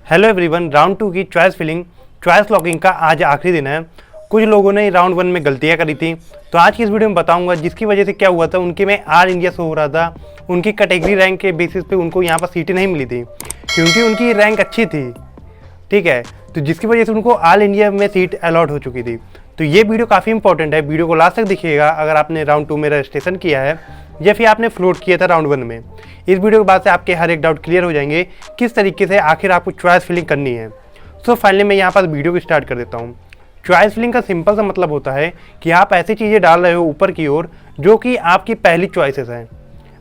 Hello everyone, round 2 की choice locking का आज आखिरी दिन है। कुछ लोगों ने राउंड 1 में गलतियां करी थी, तो आज की इस वीडियो में बताऊंगा जिसकी वजह से क्या हुआ था। उनके में ऑल इंडिया शो हो रहा था, उनकी कैटेगरी रैंक के बेसिस पे उनको यहाँ पर सीटें नहीं मिली थी क्योंकि उनकी रैंक अच्छी थी, ठीक है। तो जिसकी वजह से उनको ऑल इंडिया में सीट अलॉट हो चुकी थी। तो ये वीडियो काफ़ी इंपॉर्टेंट है, वीडियो को लास्ट तक देखिएगा अगर आपने राउंड 2 में रजिस्ट्रेशन किया है या फिर आपने फ्लोट किया था राउंड 1 में। इस वीडियो के बाद से आपके हर एक डाउट क्लियर हो जाएंगे किस तरीके से आखिर आपको चॉइस फिलिंग करनी है। सो फाइनली मैं यहाँ पर वीडियो को स्टार्ट कर देता हूँ। चॉइस फिलिंग का सिंपल सा मतलब होता है कि आप ऐसी चीज़ें डाल रहे हो ऊपर की ओर जो कि आपकी पहली चॉइसेस हैं।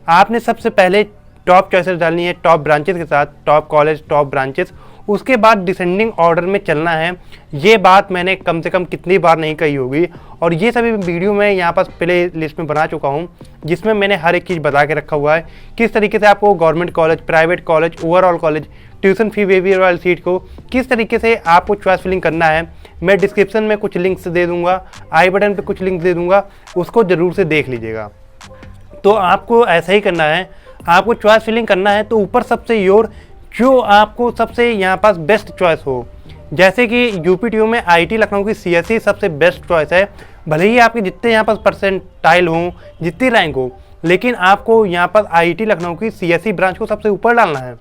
आपने सबसे पहले टॉप चॉइसेस डालनी है, टॉप ब्रांचेस के साथ, टॉप कॉलेज, टॉप ब्रांचेस। उसके बाद डिसेंडिंग ऑर्डर में चलना है। ये बात मैंने कम से कम कितनी बार नहीं कही होगी, और ये सभी वीडियो मैं यहाँ पर प्ले लिस्ट में बना चुका हूँ जिसमें मैंने हर एक चीज़ बता के रखा हुआ है किस तरीके से आपको government college, private college, overall college, tuition fee waiver वाली सीट को किस तरीके से आपको चॉइस फिलिंग करना है। मैं डिस्क्रिप्शन में कुछ लिंक्स दे दूँगा, आई बटन पर कुछ लिंक्स दे दूँगा, उसको ज़रूर से देख लीजिएगा। तो आपको ऐसा ही करना है, आपको चॉइस फिलिंग करना है तो ऊपर सबसे योर जो आपको सबसे यहाँ पास बेस्ट चॉइस हो। जैसे कि यूपीटीयू में आईटी लखनऊ की सीएसई सबसे बेस्ट चॉइस है। भले ही आपके जितने यहाँ पास परसेंटाइल हों, जितनी रैंक हो, लेकिन आपको यहाँ पर आईटी लखनऊ की सीएसई ब्रांच को सबसे ऊपर डालना है।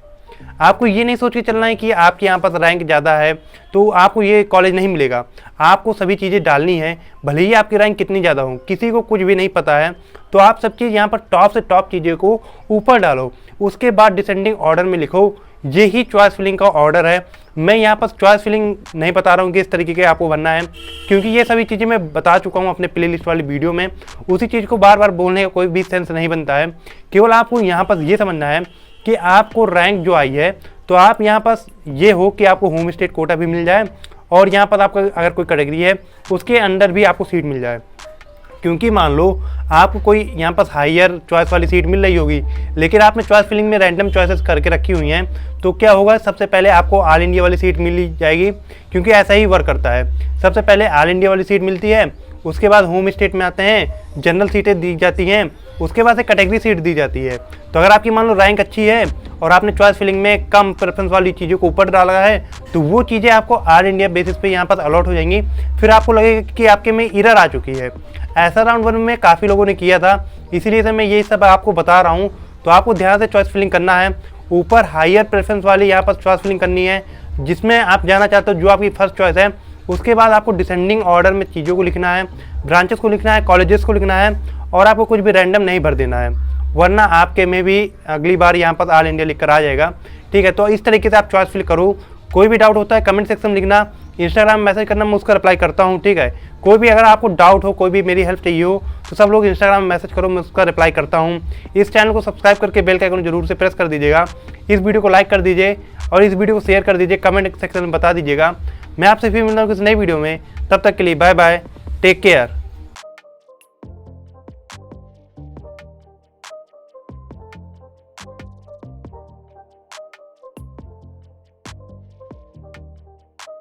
आपको ये नहीं सोच के चलना है कि आपके यहाँ पर रैंक ज़्यादा है तो आपको ये कॉलेज नहीं मिलेगा। आपको सभी चीज़ें डालनी है, भले ही आपकी रैंक कितनी ज़्यादा हो, किसी को कुछ भी नहीं पता है। तो आप सब चीज़ यहाँ पर टॉप से टॉप चीज़ें को ऊपर डालो। उसके बाद डिसेंडिंग ऑर्डर में लिखो, ये ही चॉइस फिलिंग का ऑर्डर है। मैं यहाँ पर चॉइस फिलिंग नहीं बता रहा हूँ कि इस तरीके के आपको बनना है, क्योंकि ये सभी चीज़ें मैं बता चुका हूँ अपने प्लेलिस्ट वाली वीडियो में। उसी चीज़ को बार बार बोलने का कोई भी सेंस नहीं बनता है। केवल आपको यहाँ पर ये समझना है कि आपको रैंक जो आई है तो आप यहाँ पास ये हो कि आपको होम स्टेट कोटा भी मिल जाए, और यहाँ पर आपका अगर कोई कैटेगरी है उसके अंडर भी आपको सीट मिल जाए। क्योंकि मान लो आपको कोई यहाँ पर हायर चॉइस वाली सीट मिल रही होगी, लेकिन आपने चॉइस फिलिंग में रैंडम चॉइसेस करके रखी हुई हैं, तो क्या होगा, सबसे पहले आपको ऑल इंडिया वाली सीट मिल जाएगी, क्योंकि ऐसा ही वर्क करता है। सबसे पहले ऑल इंडिया वाली सीट मिलती है, उसके बाद होम स्टेट में आते हैं, जनरल सीटें दी जाती हैं, उसके बाद से कैटेगरी सीट दी जाती है। तो अगर आपकी मान लो रैंक अच्छी है और आपने चॉइस फिलिंग में कम प्रेफरेंस वाली चीज़ों को ऊपर डाला है, तो वो चीज़ें आपको ऑल इंडिया बेसिस पे यहाँ पर अलॉट हो जाएंगी। फिर आपको लगेगा कि आपके में एरर आ चुकी है। ऐसा राउंड 1 में काफ़ी लोगों ने किया था, इसीलिए से मैं ये सब आपको बता रहा हूँ। तो आपको ध्यान से चॉइस फिलिंग करना है। ऊपर हायर प्रेफरेंस वाली यहाँ पर चॉइस फिलिंग करनी है जिसमें आप जाना चाहते हो, जो आपकी फर्स्ट चॉइस है। उसके बाद आपको डिसेंडिंग ऑर्डर में चीज़ों को लिखना है, ब्रांचेस को लिखना है, कॉलेजेस को लिखना है, और आपको कुछ भी रैंडम नहीं भर देना है, वरना आपके में भी अगली बार यहाँ पर ऑल इंडिया लिख कर आ जाएगा, ठीक है। तो इस तरीके से आप चॉइस फिल करो। कोई भी डाउट होता है कमेंट सेक्शन में लिखना, इंस्टाग्राम में मैसेज करना, मैं उसका रिप्लाई करता हूँ, ठीक है। कोई भी अगर आपको डाउट हो, कोई भी मेरी हेल्प चाहिए हो, तो सब लोग इंस्टाग्राम में मैसेज करो, मैं उसका रिप्लाई करता हूँ। इस चैनल को सब्सक्राइब करके बेल का आइकन जरूर से प्रेस कर दीजिएगा। इस वीडियो को लाइक कर दीजिए और इस वीडियो को शेयर कर दीजिए, कमेंट सेक्शन में बता दीजिएगा। मैं आपसे फिर मिलता हूँ किसी नई वीडियो में, तब तक के लिए बाय बाय, टेक केयर।